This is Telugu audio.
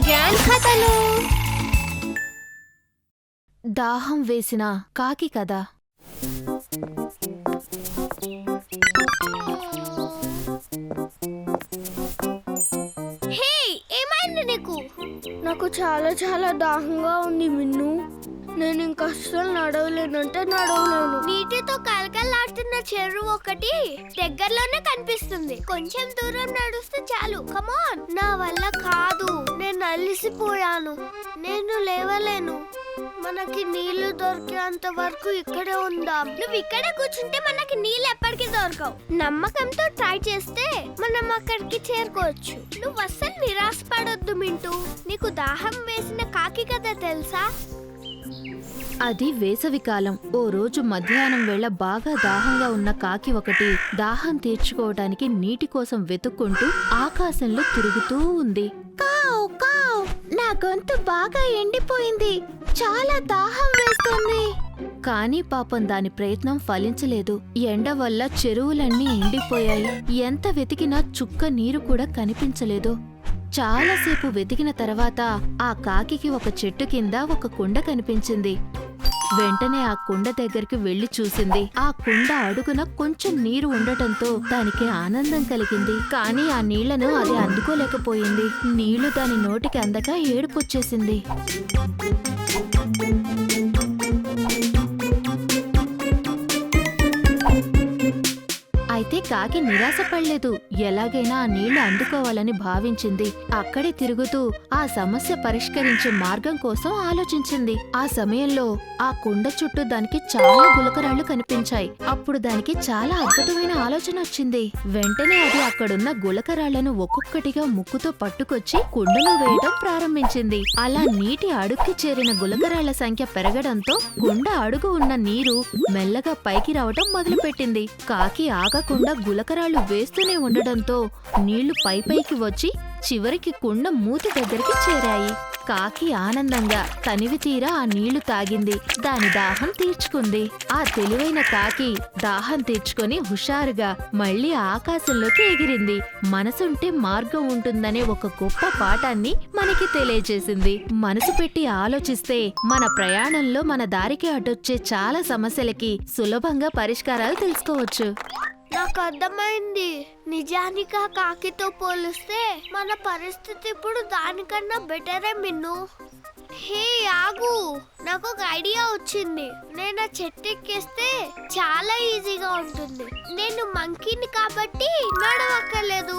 గ్రాండ్ కథలు. దాహం వేసిన కాకి కథ. హే, ఏమైంది నీకు? నాకు చాలా చాలా దాహంగా ఉంది మిన్ను. నేను ఇంకా అస్సలు నడవలేనంటే నడవలేను. నీటితో కలకలాడుతున్న చెరువు ఒకటి దగ్గరలోనే కనిపిస్తుంది. కొంచెం దూరం నడుస్తే చాలు. కమాన్. నా వల్ల కాదు, నేను అలిసిపోయాను. నేను లేవలేను. మనకి నీళ్లు దొరికేంత వరకు ఇక్కడే ఉందాం. నువ్వు ఇక్కడే కూర్చుంటే మనకి నీళ్ళు ఎప్పటికీ దొరకవు. నమ్మకంతో ట్రై చేస్తే మనం అక్కడికి చేరుకోవచ్చు. నువ్వు అస్సలు నిరాశపడొద్దు మింటూ. నీకు దాహం వేసిన కాకి కథ తెలుసా? అది వేసవికాలం. ఓ రోజు మధ్యాహ్నం వేళ బాగా దాహంగా ఉన్న కాకి ఒకటి దాహం తీర్చుకోవటానికి నీటి కోసం వెతుక్కుంటూ ఆకాశంలో తిరుగుతూ ఉంది. కావ్ కావ్, నా గొంతు బాగా ఎండిపోయింది, చాలా దాహం వేస్తుంది. కానీ పాపం దాని ప్రయత్నం ఫలించలేదు. ఎండ వల్ల చెరువులన్నీ ఎండిపోయాయి. ఎంత వెతికినా చుక్క నీరు కూడా కనిపించలేదు. చాలాసేపు వెతికిన తర్వాత ఆ కాకికి ఒక చెట్టు కింద ఒక కుండ కనిపించింది. వెంటనే ఆ కుండ దగ్గరికి వెళ్లి చూసింది. ఆ కుండ అడుగున కొంచెం నీరు ఉండటంతో దానికి ఆనందం కలిగింది. కానీ ఆ నీళ్లను అది అందుకోలేకపోయింది. నీళ్లు దాని నోటికి అందక ఏడుపొచ్చేసింది. అయితే కాకి నిరాశపడలేదు. ఎలాగైనా ఆ నీళ్లు అందుకోవాలని భావించింది. అక్కడే తిరుగుతూ ఆ సమస్య పరిష్కరించే మార్గం కోసం ఆలోచించింది. ఆ సమయంలో ఆ కుండ చుట్టూ దానికి చాలా గులకరాళ్లు కనిపించాయి. అప్పుడు దానికి చాలా అద్భుతమైన ఆలోచన వచ్చింది. వెంటనే అది అక్కడున్న గులకరాళ్లను ఒక్కొక్కటిగా ముక్కుతో పట్టుకొచ్చి కుండలో వేయడం ప్రారంభించింది. అలా నీటి అడుక్కి చేరిన గులకరాళ్ల సంఖ్య పెరగడంతో కుండ అడుగు ఉన్న నీరు మెల్లగా పైకి రావటం మొదలుపెట్టింది. కాకి ఆగకుండా గులకరాళ్లు వేస్తూనే ఉండడంతో నీళ్లు పైకి వచ్చి చివరికి కుండ మూతి దగ్గరికి చేరాయి. కాకి ఆనందంగా తనివి తీరా ఆ నీళ్లు తాగింది. దాని దాహం తీర్చుకుంది. ఆ తెలివైన కాకి దాహం తీర్చుకొని హుషారుగా మళ్లీ ఆకాశంలోకి ఎగిరింది. మనసుంటే మార్గం ఉంటుందనే ఒక గొప్ప పాఠాన్ని మనకి తెలియజేసింది. మనసు పెట్టి ఆలోచిస్తే మన ప్రయాణంలో మన దారికి అడ్డొచ్చే చాలా సమస్యలకి సులభంగా పరిష్కారాలు తెలుసుకోవచ్చు. నాకు అర్థమైంది. నిజానికి ఆ కాకితో పోలిస్తే మన పరిస్థితి ఇప్పుడు దానికన్నా బెటరే మిన్ను. హే ఆగు, నాకు ఒక ఐడియా వచ్చింది. నేను ఆ చెట్టు ఎక్కేస్తే చాలా ఈజీగా ఉంటుంది. నేను మంకీని కాబట్టి నడవక్కర్లేదు.